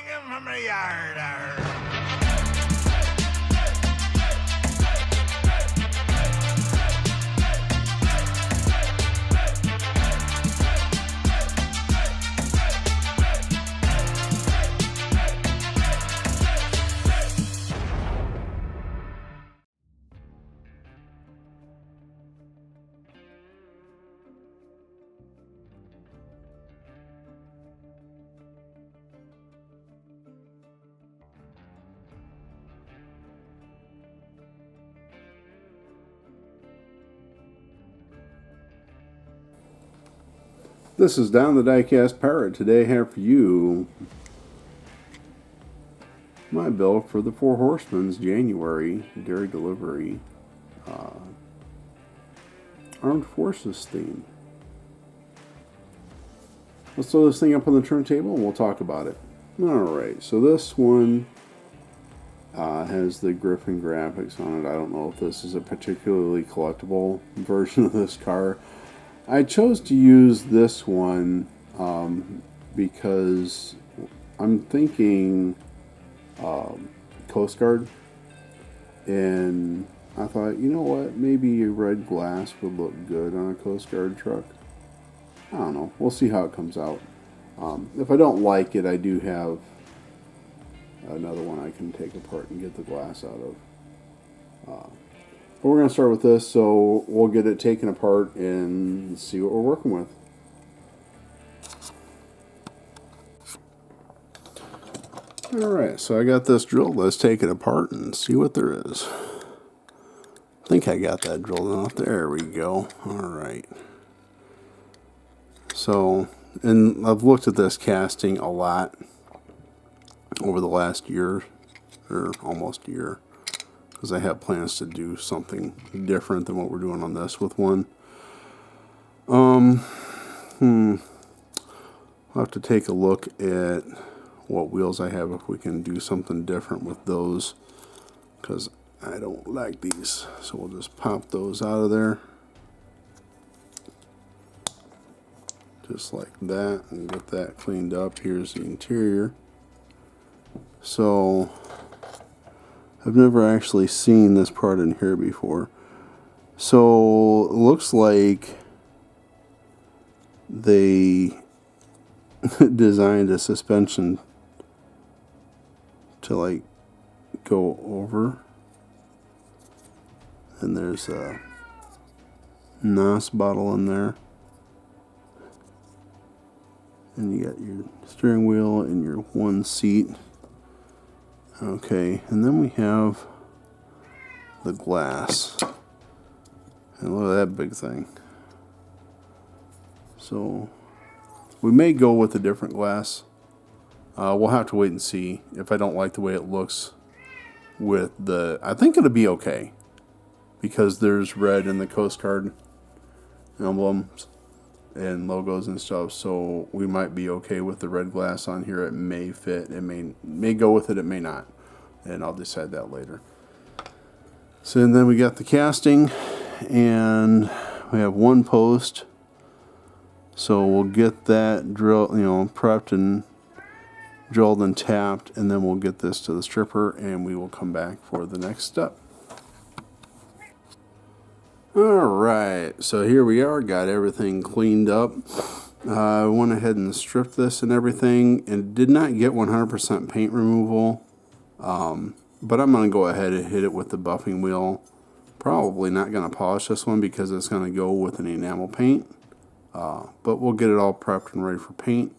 him from the yard. This is Down the Diecast Pirate. Today I have for you my build for the Four Horsemen's January Dairy Delivery Armed Forces theme. Let's throw this thing up on the turntable and we'll talk about it. Alright, so this one has the Griffin graphics on it. I don't know if this is a particularly collectible version of this car. I chose to use this one because I'm thinking Coast Guard, and I thought, you know what, maybe a red glass would look good on a Coast Guard truck. I don't know, we'll see how it comes out. If I don't like it, I do have another one I can take apart and get the glass out of. But we're going to start with this, so we'll get it taken apart and see what we're working with. Alright, so I got this drilled. Let's take it apart and see what there is. I think I got that drilled enough. There we go. Alright. So, and I've looked at this casting a lot over the last year, or almost a year. Because I have plans to do something different than what we're doing on this with one. I'll have to take a look at what wheels I have, if we can do something different with those, because I don't like these. So we'll just pop those out of there. Just like that, and get that cleaned up. Here's the interior. So I've never actually seen this part in here before. So it looks like they designed a suspension to like go over. And there's a NOS bottle in there. And you got your steering wheel and your one seat. Okay, and then we have the glass. And look at that big thing. So we may go with a different glass. We'll have to wait and see. If I don't like the way it looks with the... I think it'll be okay, because there's red in the Coast Guard emblems and logos and stuff, so we might be okay with the red glass on here. It may fit, it may go with it, it may not, and I'll decide that later. So and then we got the casting, and we have one post, so we'll get that drilled, prepped and drilled and tapped, and then we'll get this to the stripper and we will come back for the next step. Alright, so here we are, got everything cleaned up. I went ahead and stripped this and everything, and did not get 100% paint removal, but I'm going to go ahead and hit it with the buffing wheel. Probably not going to polish this one because it's going to go with an enamel paint, but we'll get it all prepped and ready for paint,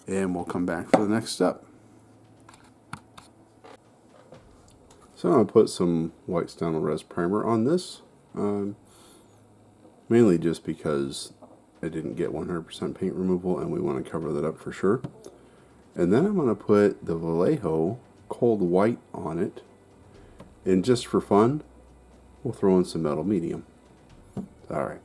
and we'll come back for the next step. So I'm going to put some white Stannel Res primer on this. Mainly just because I didn't get 100% paint removal and we want to cover that up for sure. And then I'm going to put the Vallejo cold white on it, and just for fun we'll throw in some metal medium. Alright.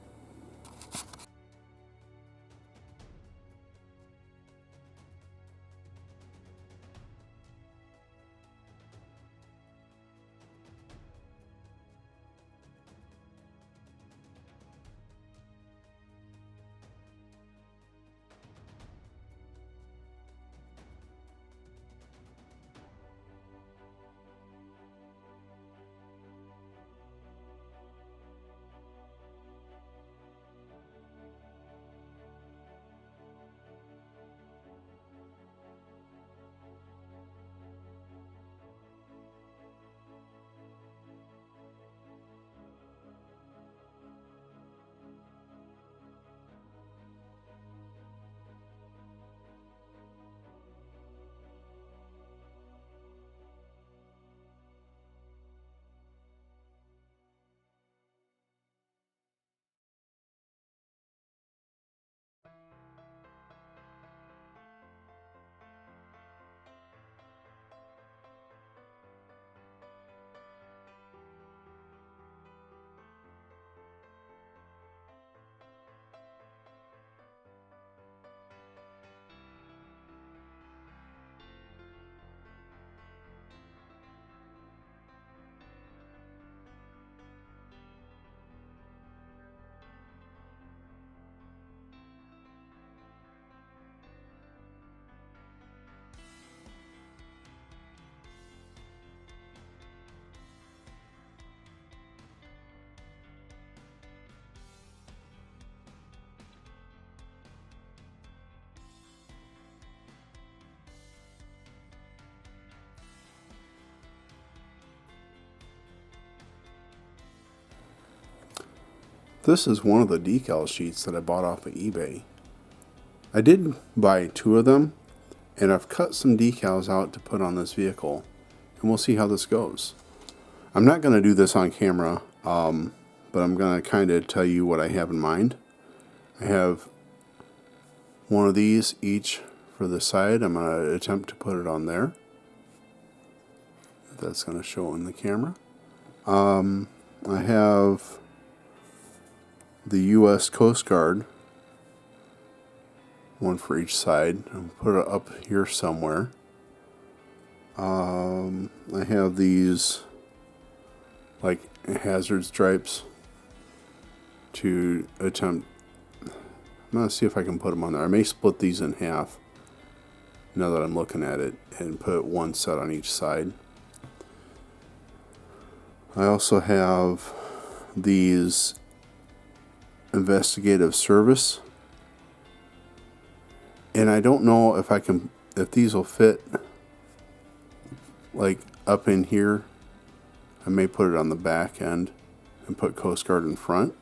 this is one of the decal sheets that I bought off of eBay. I did buy 2 of them, and I've cut some decals out to put on this vehicle, and we'll see how this goes. I'm not going to do this on camera, but I'm going to kind of tell you what I have in mind. I have one of these each for the side. I'm going to attempt to put it on there. That's going to show in the camera. I have the U.S. Coast Guard, one for each side. I'll put it up here somewhere. I have these like hazard stripes to attempt. I'm going to see if I can put them on there. I may split these in half now that I'm looking at it and put one set on each side. I also have these investigative service, and I don't know if these will fit like up in here. I may put it on the back end and put Coast Guard in front,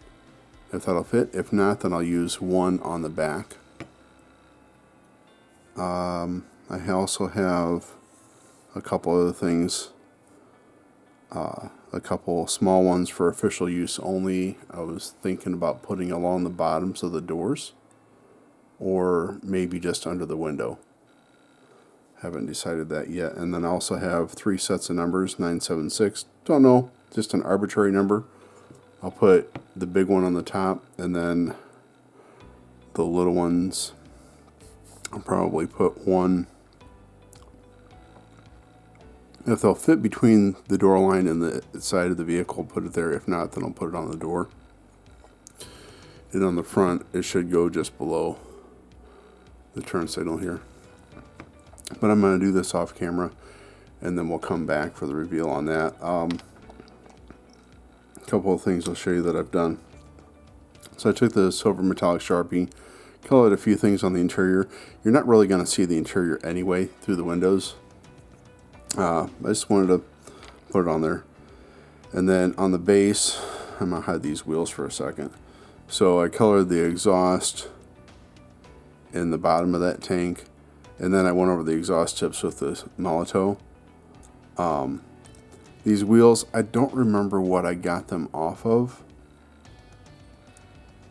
if that'll fit. If not, then I'll use one on the back. I also have a couple other things, a couple small ones for official use only. I was thinking about putting along the bottoms of the doors, or maybe just under the window. Haven't decided that yet. And then I also have 3 sets of numbers, 976. Don't know, just an arbitrary number. I'll put the big one on the top, and then the little ones, I'll probably put one. If they'll fit between the door line and the side of the vehicle, put it there. If not, then I'll put it on the door. And on the front, it should go just below the turn signal here. But I'm going to do this off camera, and then we'll come back for the reveal on that. A couple of things I'll show you that I've done. So I took the silver metallic Sharpie, colored a few things on the interior. You're not really going to see the interior anyway through the windows. I just wanted to put it on there. And then on the base, I'm going to hide these wheels for a second. So I colored the exhaust in the bottom of that tank, and then I went over the exhaust tips with the Molotow. These wheels, I don't remember what I got them off of,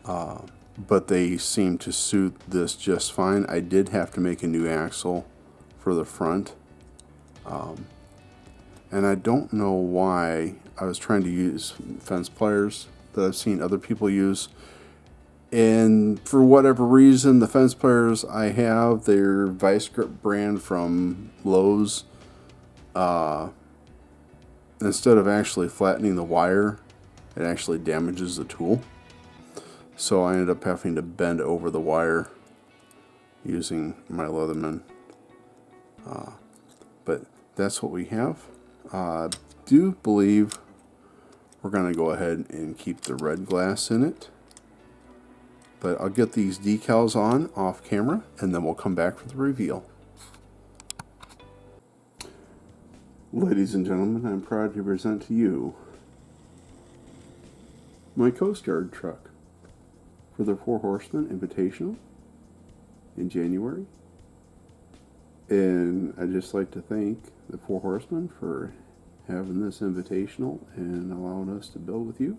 but they seem to suit this just fine. I did have to make a new axle for the front, and I don't know why. I was trying to use fence pliers that I've seen other people use, and for whatever reason, the fence pliers I have, they're Vice Grip brand from Lowe's. Instead of actually flattening the wire, it actually damages the tool. So I ended up having to bend over the wire using my Leatherman. But that's what we have. I do believe we're going to go ahead and keep the red glass in it. But I'll get these decals on off camera, and then we'll come back for the reveal. Ladies and gentlemen, I'm proud to present to you my Coast Guard truck for the 4 Horsemen Invitational in January. And I'd just like to thank the 4 Horsemen for having this invitational and allowing us to build with you.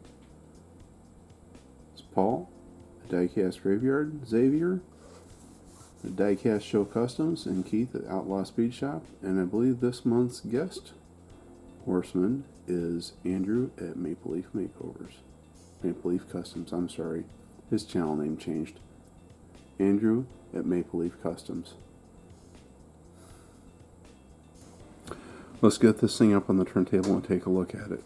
It's Paul, the Diecast Graveyard, Xavier, the Diecast Show Customs, and Keith at Outlaw Speed Shop. And I believe this month's guest horseman is Andrew at Maple Leaf Makeovers. Maple Leaf Customs, I'm sorry. His channel name changed. Andrew at Maple Leaf Customs. Let's get this thing up on the turntable and take a look at it.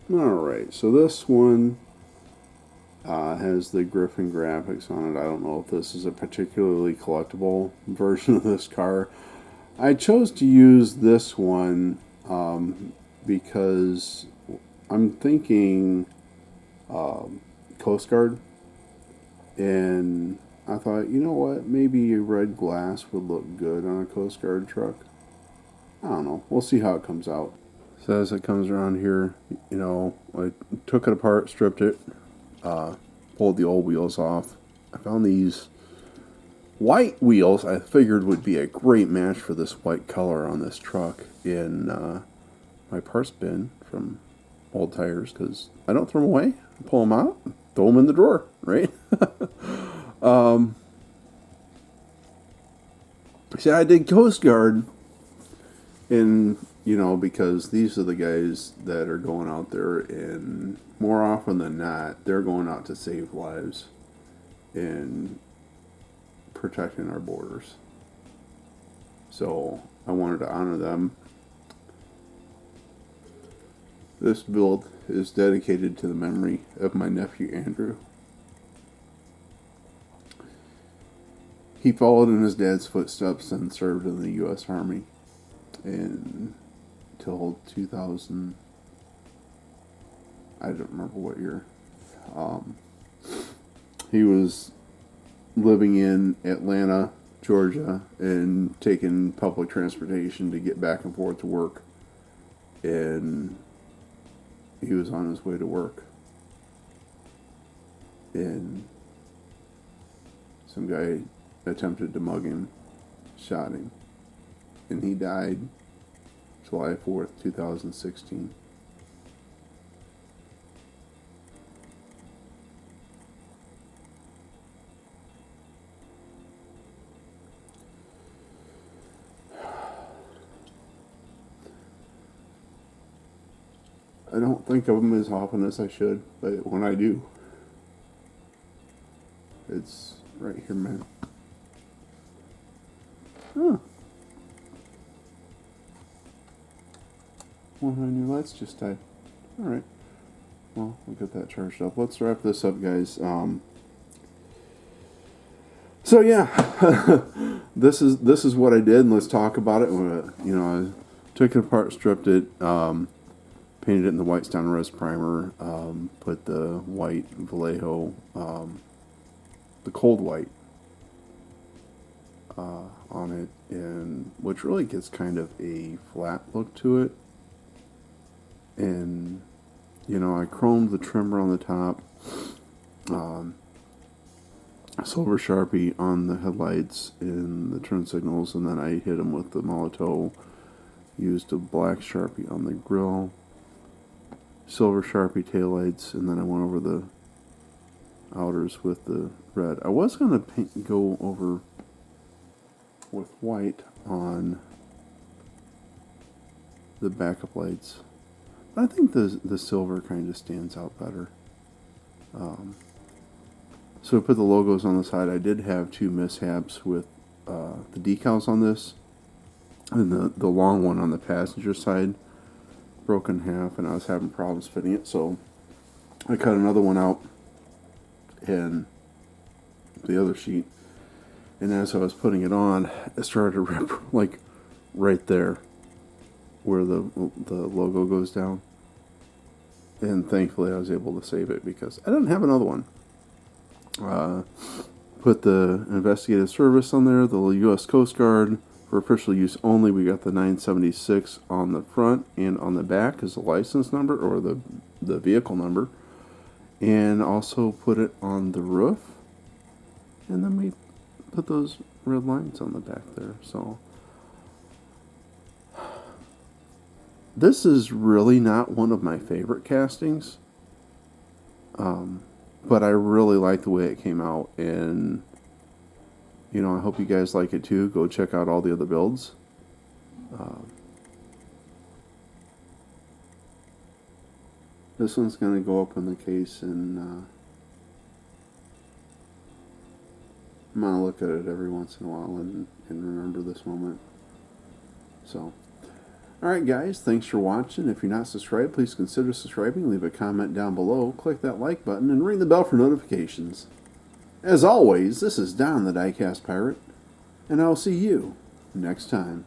Alright, so this one has the Griffin graphics on it. I don't know if this is a particularly collectible version of this car. I chose to use this one because I'm thinking Coast Guard, and I thought, you know what, maybe a red glass would look good on a Coast Guard truck. I don't know. We'll see how it comes out. So as it comes around here, you know, I took it apart, stripped it, pulled the old wheels off. I found these white wheels I figured would be a great match for this white color on this truck in my parts bin from old tires, because I don't throw them away. I pull them out, throw them in the drawer, right? See, I did Coast Guard, and, you know, because these are the guys that are going out there, and more often than not, they're going out to save lives and protecting our borders. So I wanted to honor them. This build is dedicated to the memory of my nephew Andrew. He followed in his dad's footsteps and served in the U.S. Army until 2000. I don't remember what year. He was living in Atlanta, Georgia, and taking public transportation to get back and forth to work. And he was on his way to work. And some guy attempted to mug him, shot him, and he died July 4th, 2016. I don't think of them as often as I should, but when I do, it's right here, man. Huh. One of my new lights just died. Alright. Well, we'll get that charged up. Let's wrap this up, guys. So yeah, this is what I did, and let's talk about it. You know, I took it apart, stripped it, painted it in the white Stone Res primer, put the white Vallejo, the cold white, on it, and which really gives kind of a flat look to it. And you know, I chromed the trimmer on the top, silver Sharpie on the headlights and the turn signals, and then I hit them with the Molotow, used a black Sharpie on the grill, silver Sharpie taillights, and then I went over the outers with the red. I was going to go over with white on the backup lights, but I think the silver kind of stands out better. So I put the logos on the side. I did have two mishaps with the decals on this, and the long one on the passenger side broke in half, and I was having problems fitting it, so I cut another one out and the other sheet, and as I was putting it on, it started to rip, like right there where the logo goes down, and thankfully I was able to save it because I didn't have another one. Put the investigative service on there, the U.S. Coast Guard. For official use only, we got the 976 on the front and on the back as the license number or the vehicle number. And also put it on the roof. And then we put those red lines on the back there. So this is really not one of my favorite castings. But I really like the way it came out, and you know, I hope you guys like it too. Go check out all the other builds. This one's going to go up in the case, and I'm going to look at it every once in a while and remember this moment. So, alright guys, thanks for watching. If you're not subscribed, please consider subscribing. Leave a comment down below, click that like button, and ring the bell for notifications. As always, this is Don the Diecast Pirate, and I'll see you next time.